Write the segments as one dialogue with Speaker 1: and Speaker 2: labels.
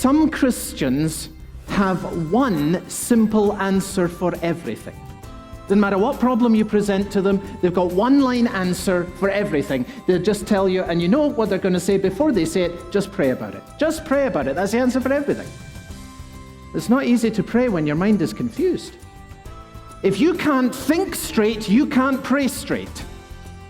Speaker 1: some Christians have one simple answer for everything. Doesn't matter what problem you present to them, they've got one-line answer for everything. They'll just tell you, and you know what they're going to say before they say it, just pray about it. Just pray about it. That's the answer for everything. It's not easy to pray when your mind is confused. If you can't think straight, you can't pray straight.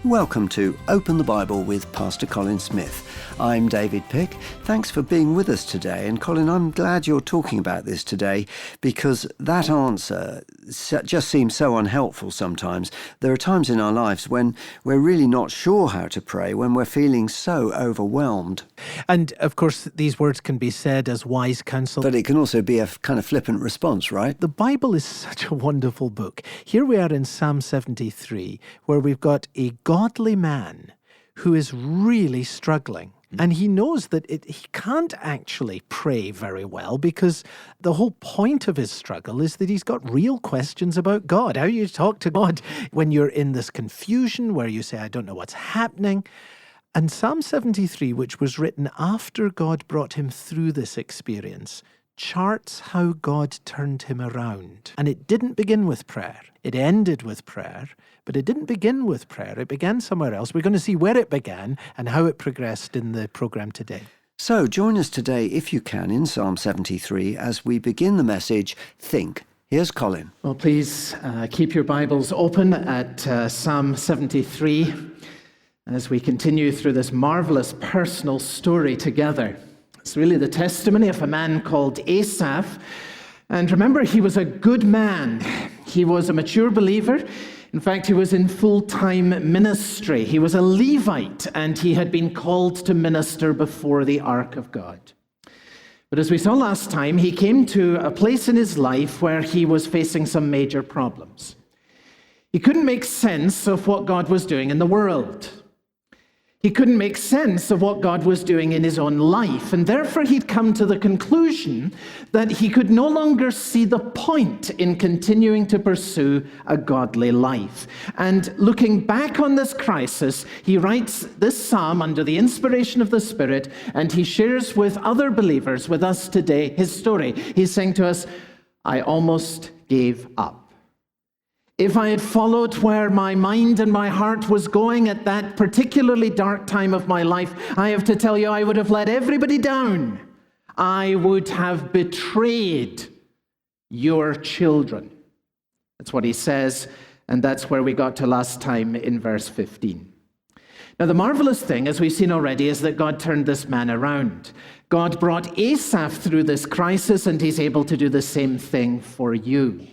Speaker 2: Welcome to Open the Bible with Pastor Colin Smith. I'm David Pick. Thanks for being with us today. And Colin, I'm glad you're talking about this today because that answer just seems so unhelpful sometimes. There are times in our lives when we're really not sure how to pray, when we're feeling so overwhelmed.
Speaker 3: And of course, these words can be said as wise counsel.
Speaker 2: But it can also be a kind of flippant response, right?
Speaker 3: The Bible is such a wonderful book. Here we are in Psalm 73, where we've got a godly man who is really struggling. And he knows that he can't actually pray very well because the whole point of his struggle is that he's got real questions about God. How you talk to God when you're in this confusion where you say, I don't know what's happening. And Psalm 73, which was written after God brought him through this experience, charts how God turned him around. And it didn't begin with prayer. It ended with prayer, but it didn't begin with prayer. It began somewhere else. We're going to see where it began and how it progressed in the program today.
Speaker 2: So join us today, if you can, in Psalm 73 as we begin the message, Think. Here's Colin.
Speaker 1: Well, please keep your Bibles open at Psalm 73 as we continue through this marvelous personal story together. It's really the testimony of a man called Asaph. And remember, he was a good man. He was a mature believer. In fact, he was in full-time ministry. He was a Levite, and he had been called to minister before the ark of God. But as we saw last time, he came to a place in his life where he was facing some major problems. He couldn't make sense of what God was doing in the world. He couldn't make sense of what God was doing in his own life, and therefore he'd come to the conclusion that he could no longer see the point in continuing to pursue a godly life. And looking back on this crisis, he writes this psalm under the inspiration of the Spirit, and he shares with other believers, with us today, his story. He's saying to us, I almost gave up. If I had followed where my mind and my heart was going at that particularly dark time of my life, I have to tell you, I would have let everybody down. I would have betrayed your children. That's what he says, and that's where we got to last time in verse 15. Now, the marvelous thing, as we've seen already, is that God turned this man around. God brought Asaph through this crisis, and he's able to do the same thing for you.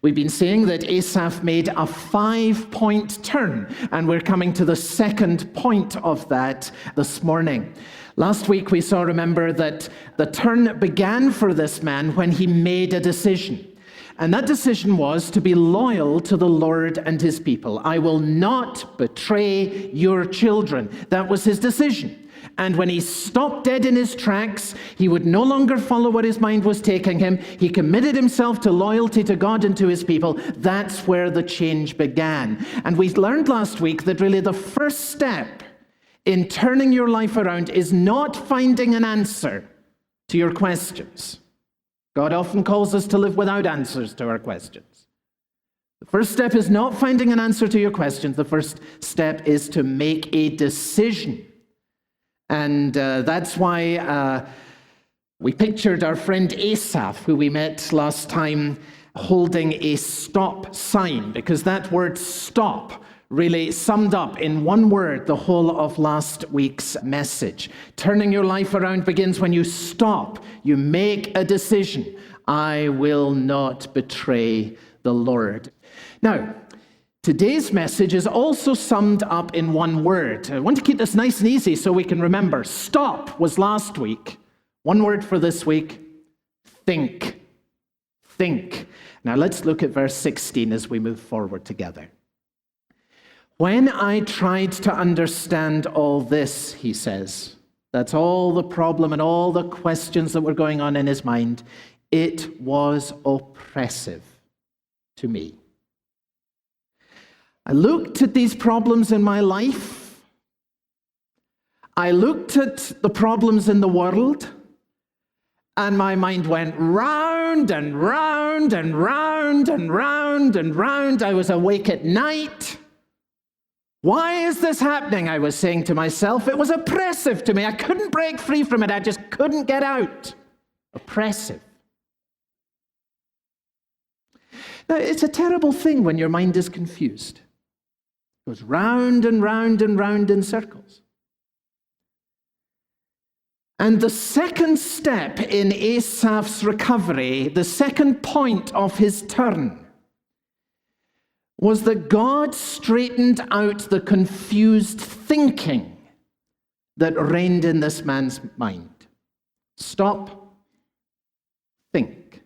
Speaker 1: We've been saying that Asaph made a 5-point turn, and we're coming to the second point of that this morning. Last week we saw, remember, that the turn began for this man when he made a decision. And that decision was to be loyal to the Lord and his people. I will not betray your children. That was his decision. And when he stopped dead in his tracks, he would no longer follow what his mind was taking him. He committed himself to loyalty to God and to his people. That's where the change began. And we learned last week that really the first step in turning your life around is not finding an answer to your questions. God often calls us to live without answers to our questions. The first step is not finding an answer to your questions. The first step is to make a decision. And that's why we pictured our friend Asaph, who we met last time, holding a stop sign, because that word stop really summed up in one word the whole of last week's message. Turning your life around begins when you stop. You make a decision. I will not betray the Lord. Now, today's message is also summed up in one word. I want to keep this nice and easy so we can remember. Stop was last week. One word for this week, think. Think. Now let's look at verse 16 as we move forward together. When I tried to understand all this, he says, that's all the problem and all the questions that were going on in his mind, it was oppressive to me. I looked at these problems in my life. I looked at the problems in the world, And my mind went round and round and round and round and round. I was awake at night. Why is this happening? I was saying to myself. It was oppressive to me. I couldn't break free from it. I just couldn't get out. Oppressive. Now, it's a terrible thing when your mind is confused. It goes round and round and round in circles. And the second step in Asaph's recovery, the second point of his turn, was that God straightened out the confused thinking that reigned in this man's mind. Stop, think.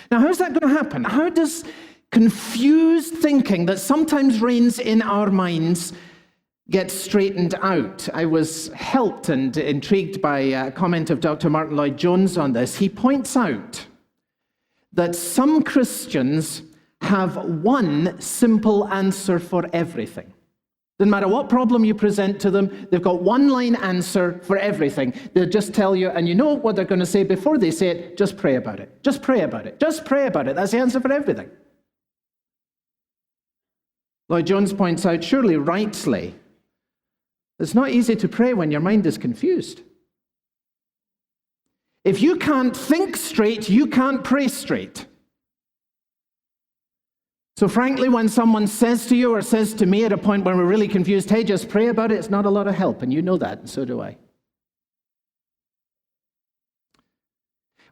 Speaker 1: Now, how's that going to happen? How does confused thinking that sometimes reigns in our minds get straightened out? I was helped and intrigued by a comment of Dr. Martin Lloyd-Jones on this. He points out that some Christians have one simple answer for everything. Doesn't matter what problem you present to them, they've got one-line answer for everything. They'll just tell you, and you know what they're going to say before they say it, just pray about it. Just pray about it. Just pray about it. That's the answer for everything. Lloyd-Jones points out, surely rightly, it's not easy to pray when your mind is confused. If you can't think straight, you can't pray straight. So frankly, when someone says to you or says to me at a point when we're really confused, hey, just pray about it, it's not a lot of help, and you know that, and so do I.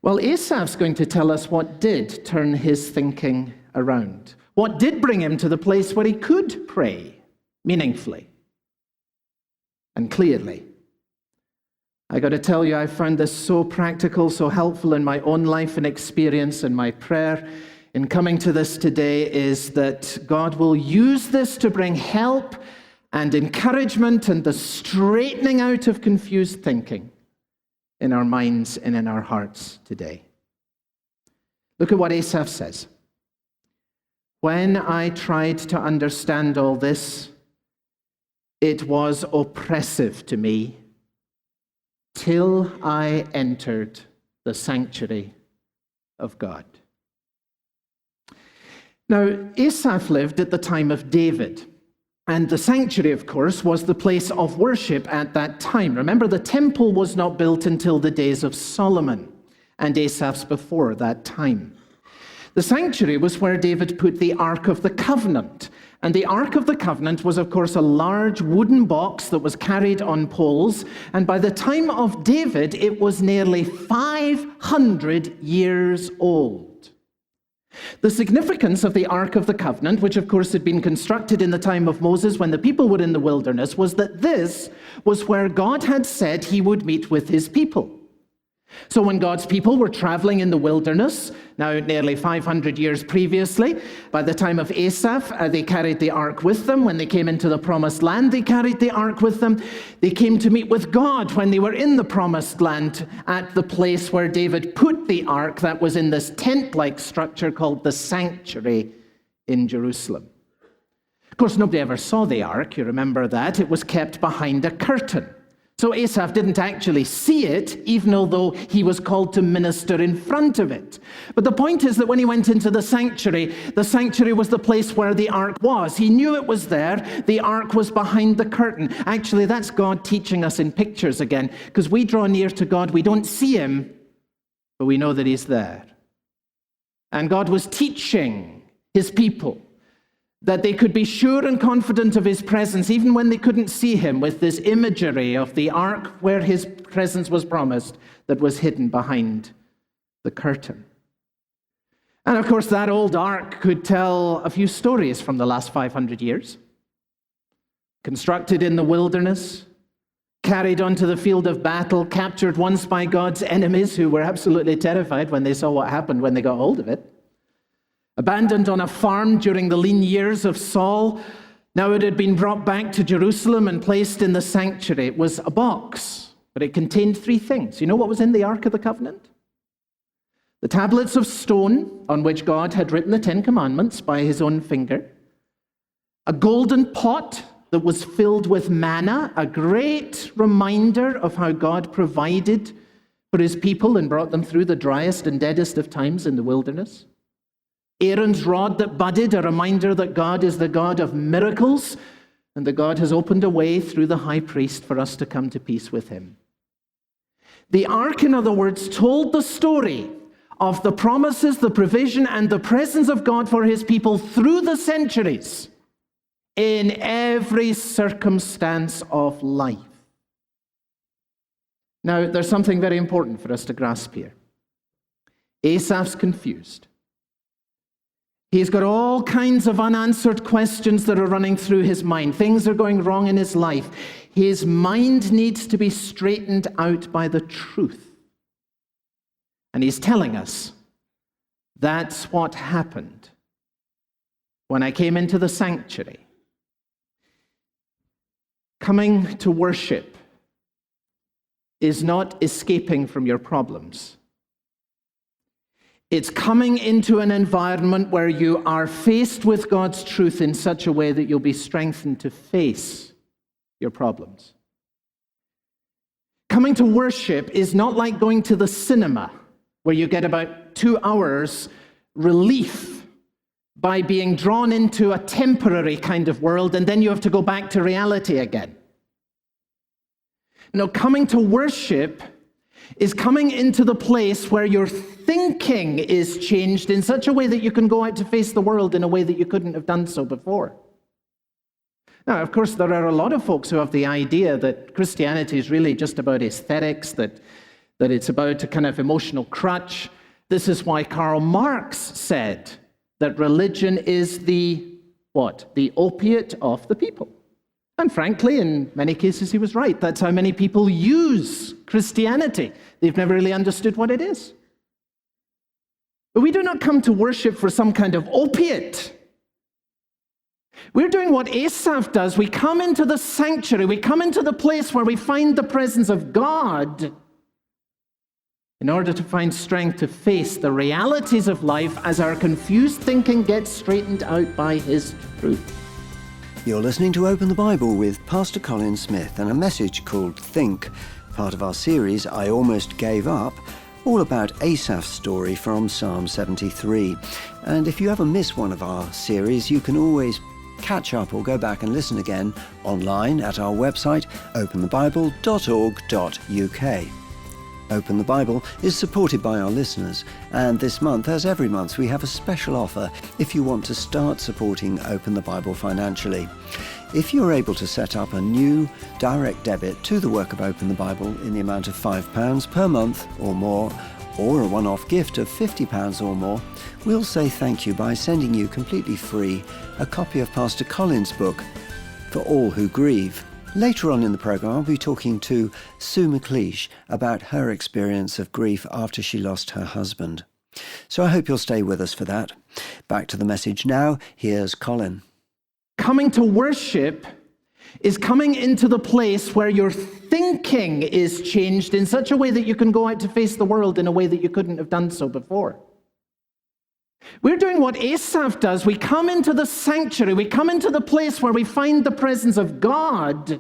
Speaker 1: Well, Asaph's going to tell us what did turn his thinking around. What did bring him to the place where he could pray meaningfully and clearly. I got to tell you, I found this so practical, so helpful in my own life and experience, and my prayer in coming to this today is that God will use this to bring help and encouragement and the straightening out of confused thinking in our minds and in our hearts today. Look at what Asaph says. When I tried to understand all this, it was oppressive to me till I entered the sanctuary of God. Now, Asaph lived at the time of David, and the sanctuary, of course, was the place of worship at that time. Remember, the temple was not built until the days of Solomon, and Asaph's before that time. The sanctuary was where David put the Ark of the Covenant, and the Ark of the Covenant was, of course, a large wooden box that was carried on poles, and by the time of David, it was nearly 500 years old. The significance of the Ark of the Covenant, which of course had been constructed in the time of Moses when the people were in the wilderness, was that this was where God had said he would meet with his people. So when God's people were traveling in the wilderness, now nearly 500 years previously, by the time of Asaph, they carried the ark with them. When they came into the promised land, they carried the ark with them. They came to meet with God when they were in the promised land at the place where David put the ark that was in this tent-like structure called the sanctuary in Jerusalem. Of course, nobody ever saw the ark. You remember that. It was kept behind a curtain. So Asaph didn't actually see it, even although he was called to minister in front of it. But the point is that when he went into the sanctuary was the place where the ark was. He knew it was there. The ark was behind the curtain. Actually, that's God teaching us in pictures again, because we draw near to God. We don't see him, but we know that he's there. And God was teaching his people that they could be sure and confident of his presence, even when they couldn't see him, with this imagery of the ark where his presence was promised that was hidden behind the curtain. And of course, that old ark could tell a few stories from the last 500 years. Constructed in the wilderness, carried onto the field of battle, captured once by God's enemies who were absolutely terrified when they saw what happened when they got hold of it. Abandoned on a farm during the lean years of Saul, now it had been brought back to Jerusalem and placed in the sanctuary. It was a box, but it contained three things. You know what was in the Ark of the Covenant? The tablets of stone on which God had written the Ten Commandments by his own finger. A golden pot that was filled with manna, a great reminder of how God provided for his people and brought them through the driest and deadest of times in the wilderness. Aaron's rod that budded, a reminder that God is the God of miracles, and that God has opened a way through the high priest for us to come to peace with him. The ark, in other words, told the story of the promises, the provision, and the presence of God for his people through the centuries in every circumstance of life. Now, there's something very important for us to grasp here. Asaph's confused. He's got all kinds of unanswered questions that are running through his mind. Things are going wrong in his life. His mind needs to be straightened out by the truth. And he's telling us, that's what happened when I came into the sanctuary. Coming to worship is not escaping from your problems. It's coming into an environment where you are faced with God's truth in such a way that you'll be strengthened to face your problems. Coming to worship is not like going to the cinema, where you get about 2 hours relief by being drawn into a temporary kind of world, and then you have to go back to reality again. No, coming to worship is coming into the place where your thinking is changed in such a way that you can go out to face the world in a way that you couldn't have done so before. Now, of course, there are a lot of folks who have the idea that Christianity is really just about aesthetics, that it's about a kind of emotional crutch. This is why Karl Marx said that religion is the, what? The opiate of the people. And frankly, in many cases, he was right. That's how many people use Christianity. They've never really understood what it is. But we do not come to worship for some kind of opiate. We're doing what Asaph does. We come into the sanctuary. We come into the place where we find the presence of God in order to find strength to face the realities of life as our confused thinking gets straightened out by his truth.
Speaker 2: You're listening to Open the Bible with Pastor Colin Smith and a message called Think, part of our series I Almost Gave Up, all about Asaph's story from Psalm 73. And if you ever miss one of our series, you can always catch up or go back and listen again online at our website, openthebible.org.uk. Open the Bible is supported by our listeners, and this month, as every month, we have a special offer if you want to start supporting Open the Bible financially. If you're able to set up a new direct debit to the work of Open the Bible in the amount of £5 per month or more, or a one-off gift of £50 or more, we'll say thank you by sending you completely free a copy of Pastor Colin's book, For All Who Grieve. Later on in the programme, I'll be talking to Sue McLeish about her experience of grief after she lost her husband. So I hope you'll stay with us for that. Back to the message now. Here's Colin.
Speaker 1: Coming to worship is coming into the place where your thinking is changed in such a way that you can go out to face the world in a way that you couldn't have done so before. We're doing what Asaph does. We come into the sanctuary. We come into the place where we find the presence of God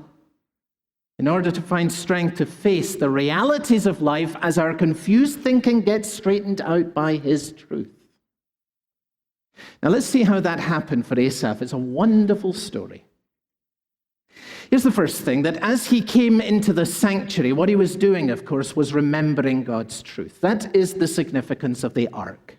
Speaker 1: in order to find strength to face the realities of life as our confused thinking gets straightened out by his truth. Now let's see how that happened for Asaph. It's a wonderful story. Here's the first thing, that as he came into the sanctuary, what he was doing, of course, was remembering God's truth. That is the significance of the ark.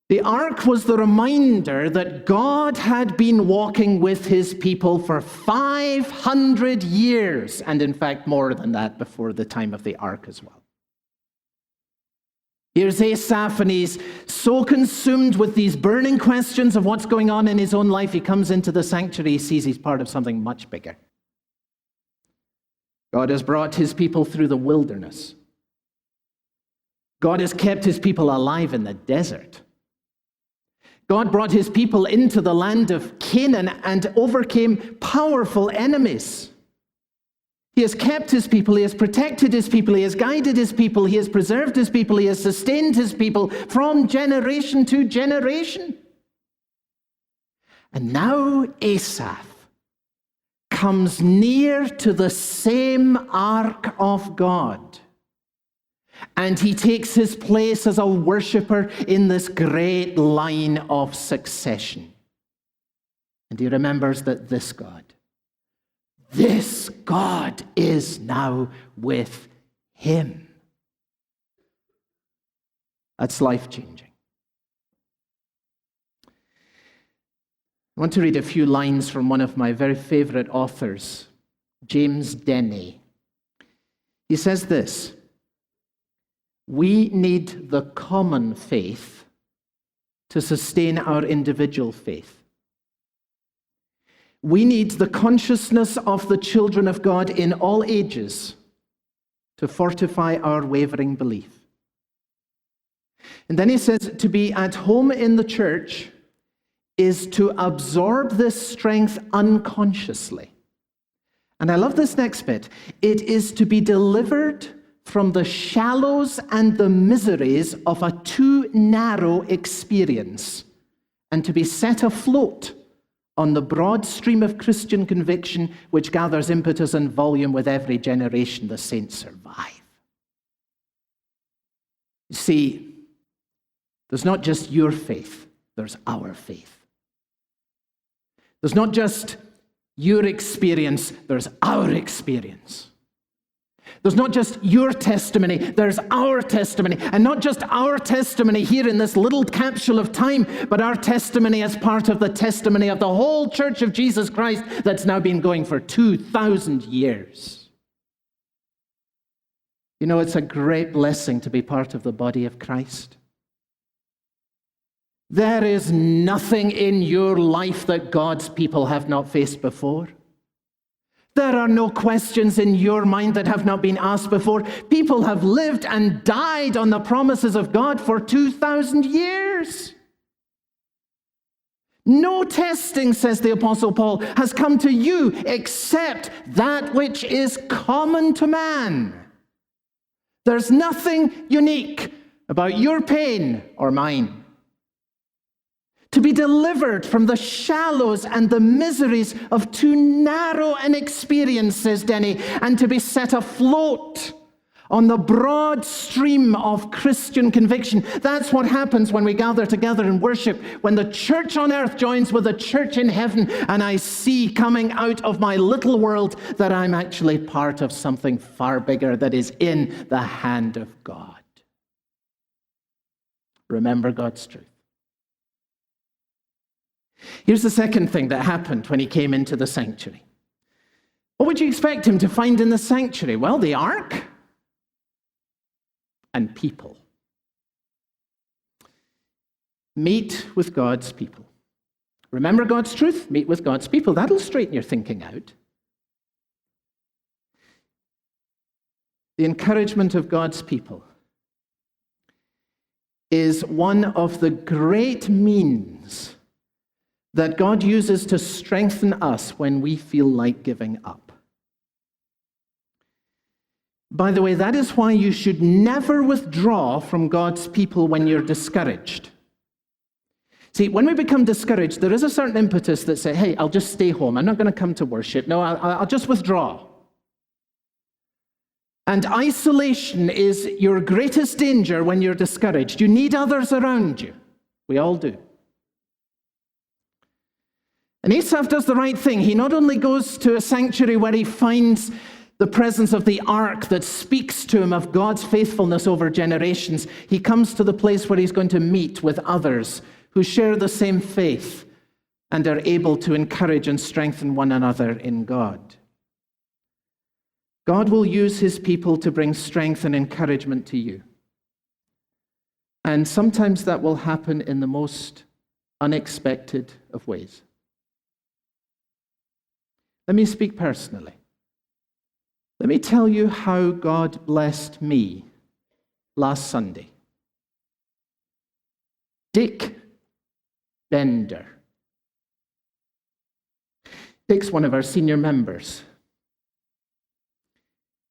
Speaker 1: The ark was the reminder that God had been walking with his people for 500 years, and in fact more than that before the time of the ark as well. Here's Asaph, and he's so consumed with these burning questions of what's going on in his own life, he comes into the sanctuary, he sees he's part of something much bigger. God has brought his people through the wilderness. God has kept his people alive in the desert. God brought his people into the land of Canaan and overcame powerful enemies. He has kept his people, he has protected his people, he has guided his people, he has preserved his people, he has sustained his people from generation to generation. And now Asaph comes near to the same ark of God and he takes his place as a worshipper in this great line of succession. And he remembers that this God is now with him. That's life-changing. I want to read a few lines from one of my very favorite authors, James Denney. He says this: "We need the common faith to sustain our individual faith. We need the consciousness of the children of God in all ages to fortify our wavering belief." And then he says, to be at home in the church is to absorb this strength unconsciously. And I love this next bit. It is to be delivered from the shallows and the miseries of a too narrow experience and to be set afloat on the broad stream of Christian conviction which gathers impetus and volume with every generation the saints survive. You see, there's not just your faith, there's our faith. There's not just your experience, there's our experience. There's not just your testimony, there's our testimony. And not just our testimony here in this little capsule of time, but our testimony as part of the testimony of the whole Church of Jesus Christ that's now been going for 2,000 years. You know, it's a great blessing to be part of the body of Christ. There is nothing in your life that God's people have not faced before. There are no questions in your mind that have not been asked before. People have lived and died on the promises of God for 2,000 years. No testing, says the Apostle Paul, has come to you except that which is common to man. There's nothing unique about your pain or mine. To be delivered from the shallows and the miseries of too narrow an experience, says Denney, and to be set afloat on the broad stream of Christian conviction. That's what happens when we gather together in worship, when the church on earth joins with the church in heaven, and I see coming out of my little world that I'm actually part of something far bigger that is in the hand of God. Remember God's truth. Here's the second thing that happened when he came into the sanctuary. What would you expect him to find in the sanctuary? Well, the ark and people. Meet with God's people. Remember God's truth? Meet with God's people. That'll straighten your thinking out. The encouragement of God's people is one of the great means that God uses to strengthen us when we feel like giving up. By the way, that is why you should never withdraw from God's people when you're discouraged. See, when we become discouraged, there is a certain impetus that says, hey, I'll just stay home. I'm not going to come to worship. No, I'll just withdraw. And isolation is your greatest danger when you're discouraged. You need others around you. We all do. And Asaph does the right thing. He not only goes to a sanctuary where he finds the presence of the ark that speaks to him of God's faithfulness over generations, he comes to the place where he's going to meet with others who share the same faith and are able to encourage and strengthen one another in God. God will use his people to bring strength and encouragement to you. And sometimes that will happen in the most unexpected of ways. Let me speak personally. Let me tell you how God blessed me last Sunday. Dick Bender. Dick's one of our senior members.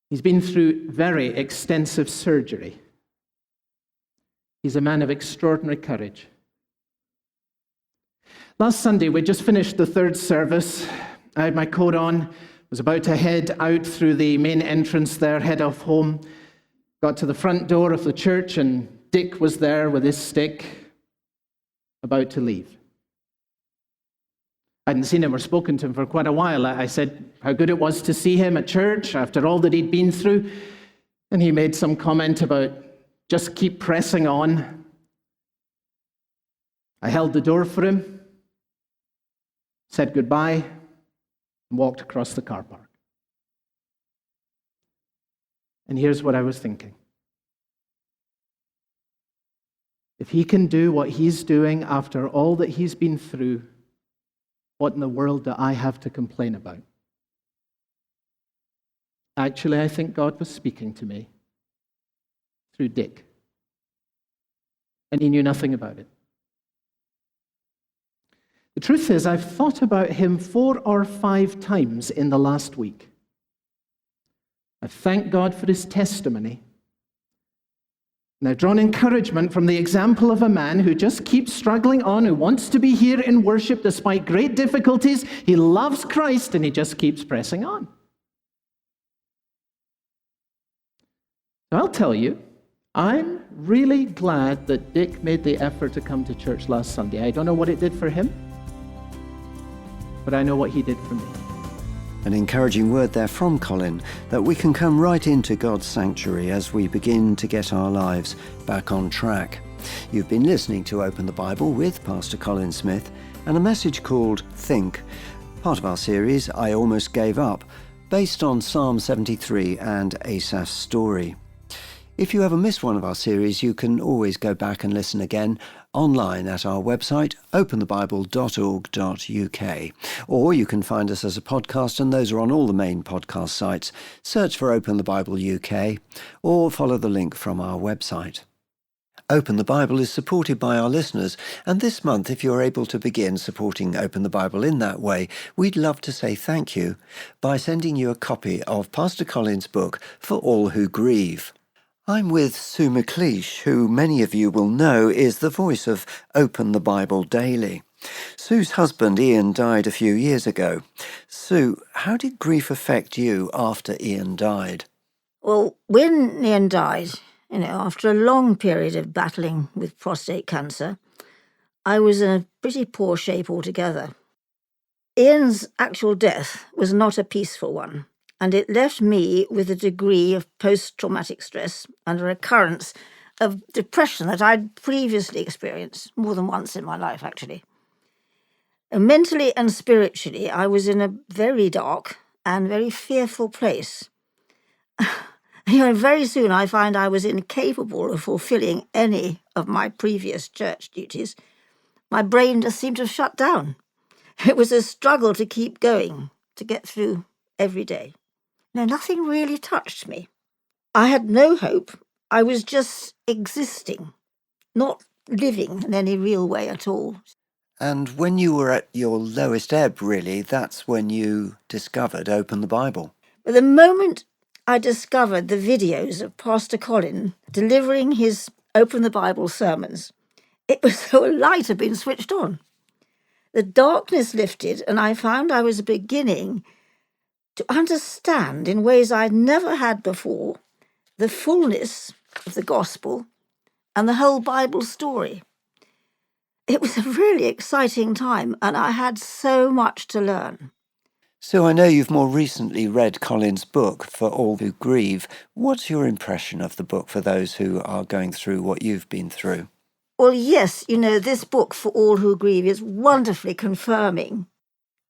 Speaker 1: He's been through very extensive surgery. He's a man of extraordinary courage. Last Sunday, we just finished the third service. I had my coat on, was about to head out through the main entrance there, head off home. Got to the front door of the church, and Dick was there with his stick, about to leave. I hadn't seen him or spoken to him for quite a while. I said how good it was to see him at church after all that he'd been through. And he made some comment about just keep pressing on. I held the door for him, said goodbye, and walked across the car park. And here's what I was thinking. If he can do what he's doing after all that he's been through, what in the world do I have to complain about? Actually, I think God was speaking to me through Dick. And he knew nothing about it. The truth is, I've thought about him 4 or 5 times in the last week. I've thanked God for his testimony. And I've drawn encouragement from the example of a man who just keeps struggling on, who wants to be here in worship despite great difficulties. He loves Christ and he just keeps pressing on. So I'll tell you, I'm really glad that Dick made the effort to come to church last Sunday. I don't know what it did for him, but I know what he did for me.
Speaker 2: An encouraging word there from Colin, that we can come right into God's sanctuary as we begin to get our lives back on track. You've been listening to Open the Bible with Pastor Colin Smith and a message called Think, part of our series I Almost Gave Up, based on Psalm 73 and Asaph's story. If you ever missed one of our series, you can always go back and listen again online at our website, openthebible.org.uk. Or you can find us as a podcast, and those are on all the main podcast sites. Search for Open the Bible UK, or follow the link from our website. Open the Bible is supported by our listeners, and this month, if you're able to begin supporting Open the Bible in that way, we'd love to say thank you by sending you a copy of Pastor Colin's book, For All Who Grieve. I'm with Sue McLeish, who many of you will know is the voice of Open the Bible Daily. Sue's husband Ian died a few years ago. Sue, how did grief affect you after Ian died?
Speaker 4: Well, when Ian died, after a long period of battling with prostate cancer, I was in a pretty poor shape altogether. Ian's actual death was not a peaceful one, and it left me with a degree of post-traumatic stress and a recurrence of depression that I'd previously experienced more than once in my life, actually. And mentally and spiritually, I was in a very dark and very fearful place. Very soon I find I was incapable of fulfilling any of my previous church duties. My brain just seemed to have shut down. It was a struggle to keep going, to get through every day. Nothing really touched me. I had no hope. I was just existing, not living in any real way at all.
Speaker 2: And when you were at your lowest ebb, really, that's when you discovered Open the Bible.
Speaker 4: But the moment I discovered the videos of Pastor Colin delivering his Open the Bible sermons, it was though a light had been switched on. The darkness lifted, and I found I was beginning to understand in ways I'd never had before the fullness of the gospel and the whole Bible story. It was a really exciting time, and I had so much to learn.
Speaker 2: So I know you've more recently read Colin's book, For All Who Grieve. What's your impression of the book for those who are going through what you've been through?
Speaker 4: Well, yes, this book, For All Who Grieve, is wonderfully confirming.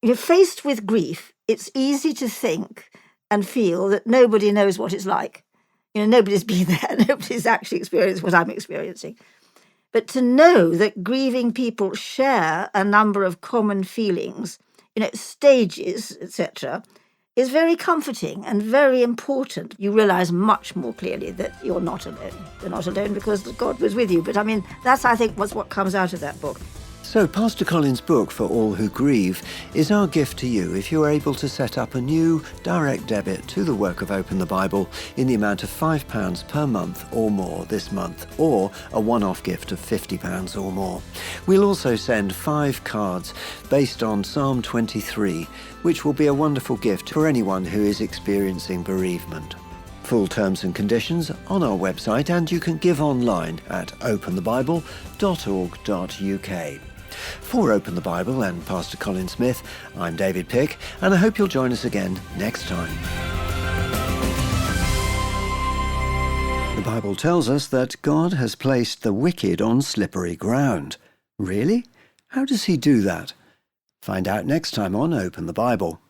Speaker 4: You're faced with grief. It's easy to think and feel that nobody knows what it's like. Nobody's been there. Nobody's actually experienced what I'm experiencing. But to know that grieving people share a number of common feelings, stages, etc., is very comforting and very important. You realise much more clearly that you're not alone. You're not alone because God was with you. But that's, I think, was what comes out of that book.
Speaker 2: So Pastor Colin's book, For All Who Grieve, is our gift to you if you're able to set up a new direct debit to the work of Open the Bible in the amount of £5 per month or more this month, or a one-off gift of £50 or more. We'll also send 5 cards based on Psalm 23, which will be a wonderful gift for anyone who is experiencing bereavement. Full terms and conditions on our website, and you can give online at openthebible.org.uk. For Open the Bible and Pastor Colin Smith, I'm David Pick, and I hope you'll join us again next time. The Bible tells us that God has placed the wicked on slippery ground. Really? How does he do that? Find out next time on Open the Bible.